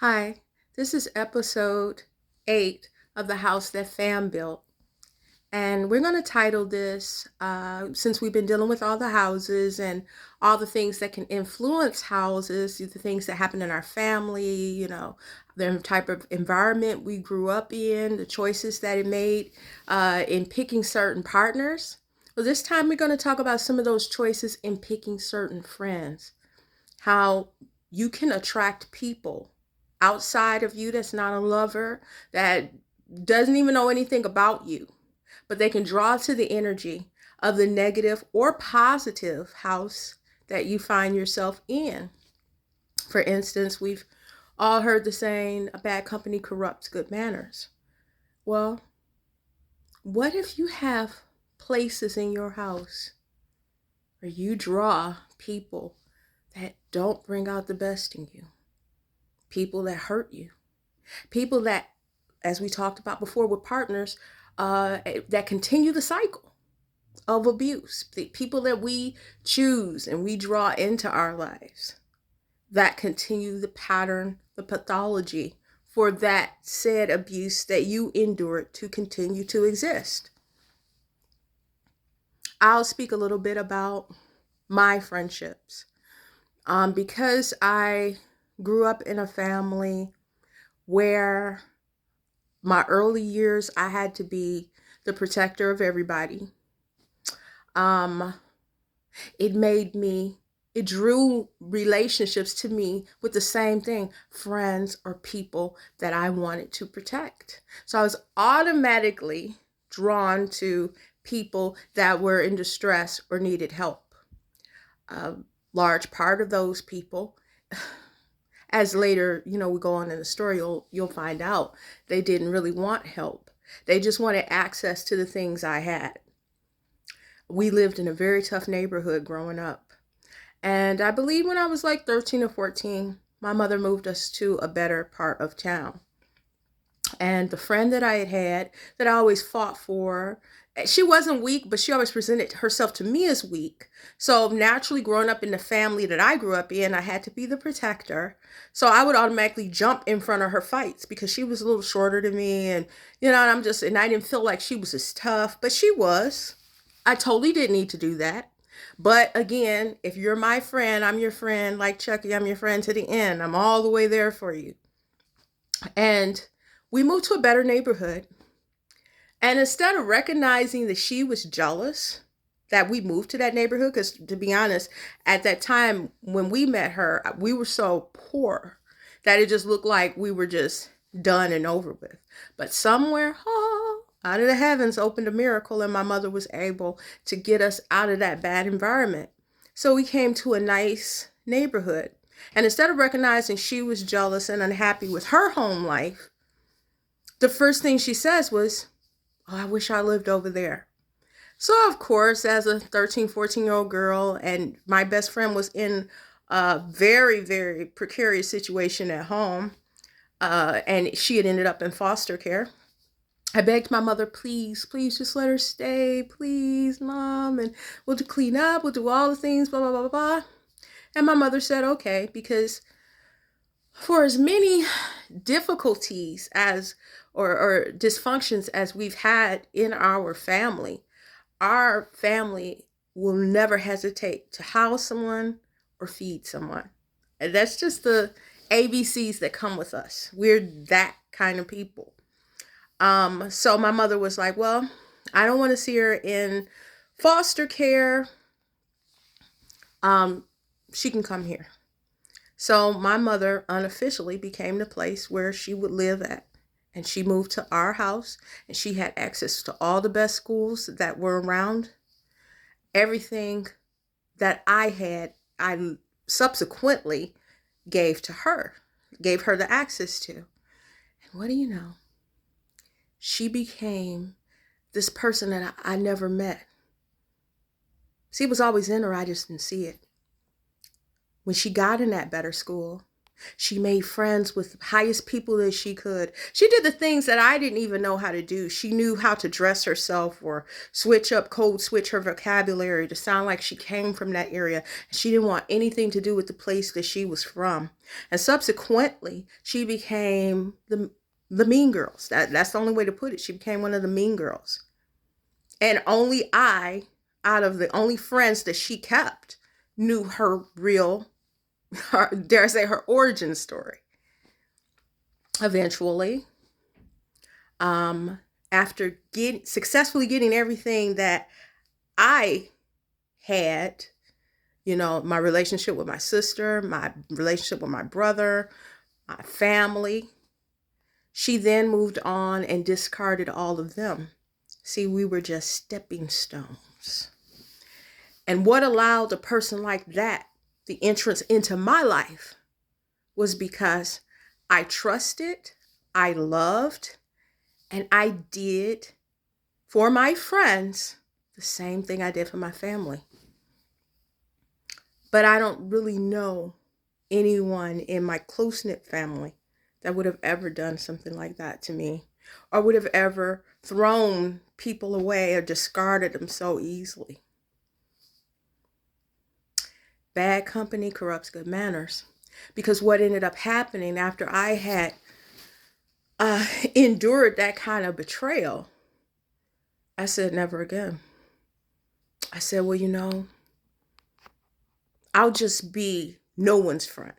Hi, this is episode 8 of The House That Fam Built. And we're going to title this, since we've been dealing with all the houses and all the things that can influence houses, the things that happen in our family, the type of environment we grew up in, the choices that it made in picking certain partners. Well, this time we're going to talk about some of those choices in picking certain friends, how you can attract people outside of you that's not a lover, that doesn't even know anything about you, but they can draw to the energy of the negative or positive house that you find yourself in. For instance, we've all heard the saying, a bad company corrupts good manners. Well, what if you have places in your house where you draw people that don't bring out the best in you? People that hurt you, people that, as we talked about before with partners, that continue the cycle of abuse, the people that we choose and we draw into our lives that continue the pattern, the pathology for that said abuse that you endured to continue to exist. I'll speak a little bit about my friendships. Because I grew up in a family where my early years, I had to be the protector of everybody. Um, it made me, it drew relationships to me with the same thing, friends or people that I wanted to protect. So I was automatically drawn to people that were in distress or needed help. A large part of those people, as later, we go on in the story, you'll find out they didn't really want help. They just wanted access to the things I had. We lived in a very tough neighborhood growing up. And I believe when I was like 13 or 14, my mother moved us to a better part of town. And the friend that I had that I always fought for, she wasn't weak, but she always presented herself to me as weak. So naturally, growing up in the family that I grew up in, I had to be the protector. So I would automatically jump in front of her fights because she was a little shorter than me. And and I didn't feel like she was as tough, but she was. I totally didn't need to do that. But again, if you're my friend, I'm your friend. Like Chucky, I'm your friend to the end. I'm all the way there for you. And we moved to a better neighborhood. And instead of recognizing that she was jealous that we moved to that neighborhood, because to be honest, at that time when we met her, we were so poor that it just looked like we were just done and over with. But somewhere, out of the heavens opened a miracle, and my mother was able to get us out of that bad environment. So we came to a nice neighborhood. And instead of recognizing she was jealous and unhappy with her home life, the first thing she says was, "Oh, I wish I lived over there." So, of course, as a 13, 14-year-old girl, and my best friend was in a very, very precarious situation at home, and she had ended up in foster care. I begged my mother, please, please just let her stay, please, mom, and we'll clean up, we'll do all the things, blah, blah, blah, blah. And my mother said, okay, because for as many difficulties as or dysfunctions as we've had in our family will never hesitate to house someone or feed someone. And that's just the ABCs that come with us. We're that kind of people. So my mother was like, well, I don't want to see her in foster care. Um, she can come here. So my mother unofficially became the place where she would live at. And she moved to our house, and she had access to all the best schools that were around. Everything that I had, I subsequently gave her the access to. And what do you know? She became this person that I never met. See, it was always in her, I just didn't see it. When she got in that better school, She made friends with the highest people that she could. She did the things that I didn't even know how to do. She knew how to dress herself or code switch her vocabulary to sound like she came from that area. She didn't want anything to do with the place that she was from. And subsequently, she became the mean girls. That's the only way to put it. She became one of the mean girls. And only I, out of the only friends that she kept, knew her real, dare I say, her origin story. Eventually, after successfully getting everything that I had, my relationship with my sister, my relationship with my brother, my family, she then moved on and discarded all of them. See, we were just stepping stones. And what allowed a person like that the entrance into my life was because I trusted, I loved, and I did for my friends the same thing I did for my family. But I don't really know anyone in my close-knit family that would have ever done something like that to me, or would have ever thrown people away or discarded them so easily. Bad company corrupts good manners. Because what ended up happening after I had endured that kind of betrayal, I said, never again. I said, well, I'll just be no one's friend.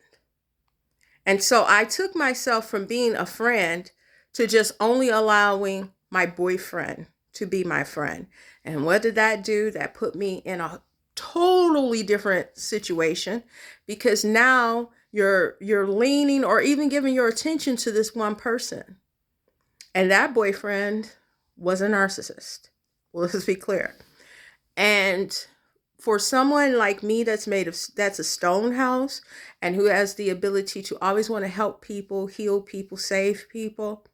And so I took myself from being a friend to just only allowing my boyfriend to be my friend. And what did that do? That put me in a totally different situation, because now you're leaning or even giving your attention to this one person. And that boyfriend was a narcissist. Well, let's be clear. And for someone like me that's a stone house and who has the ability to always want to help people, heal people, save people,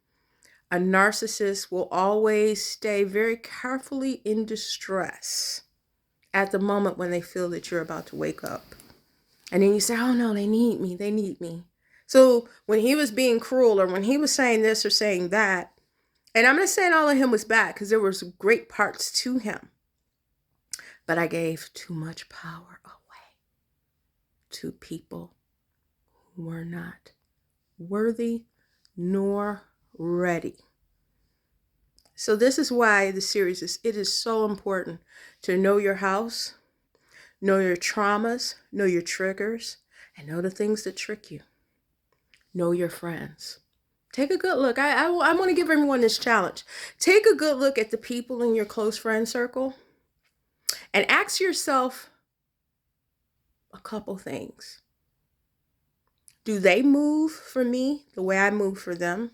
a narcissist will always stay very carefully in distress at the moment when they feel that you're about to wake up. And then you say, oh no, they need me. So when he was being cruel, or when he was saying this or saying that, and I'm not saying all of him was bad, because there was great parts to him, but I gave too much power away to people who were not worthy nor ready. So this is why the series it is so important to know your house, know your traumas, know your triggers, and know the things that trick you. Know your friends. Take a good look. I want to give everyone this challenge. Take a good look at the people in your close friend circle and ask yourself a couple things. Do they move for me the way I move for them?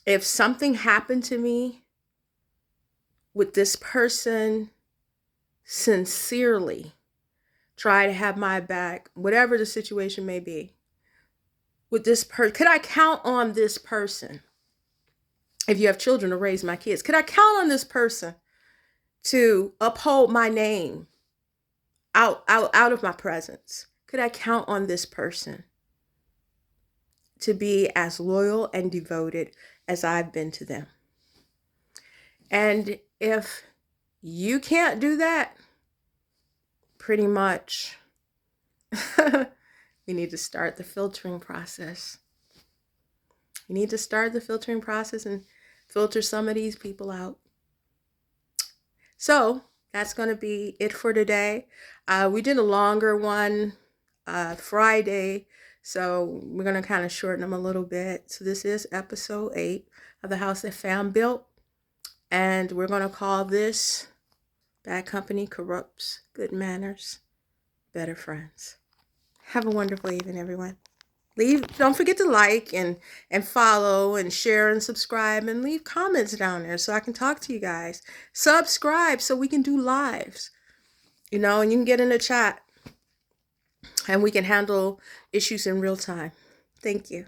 If something happened to me, would this person sincerely try to have my back, whatever the situation may be? With this person, could I count on this person? If you have children, to raise my kids, could I count on this person to uphold my name out of my presence? Could I count on this person to be as loyal and devoted as I've been to them? And if you can't do that, pretty much we need to start the filtering process. You need to start the filtering process and filter some of these people out. So that's going to be it for today. We did a longer one Friday, so we're going to kind of shorten them a little bit. So this is episode 8 of The House That Fam Built. And we're going to call this Bad Company Corrupts Good Manners, Better Friends. Have a wonderful evening, everyone. Don't forget to like and follow and share and subscribe, and leave comments down there so I can talk to you guys. Subscribe so we can do lives, and you can get in the chat and we can handle issues in real time. Thank you.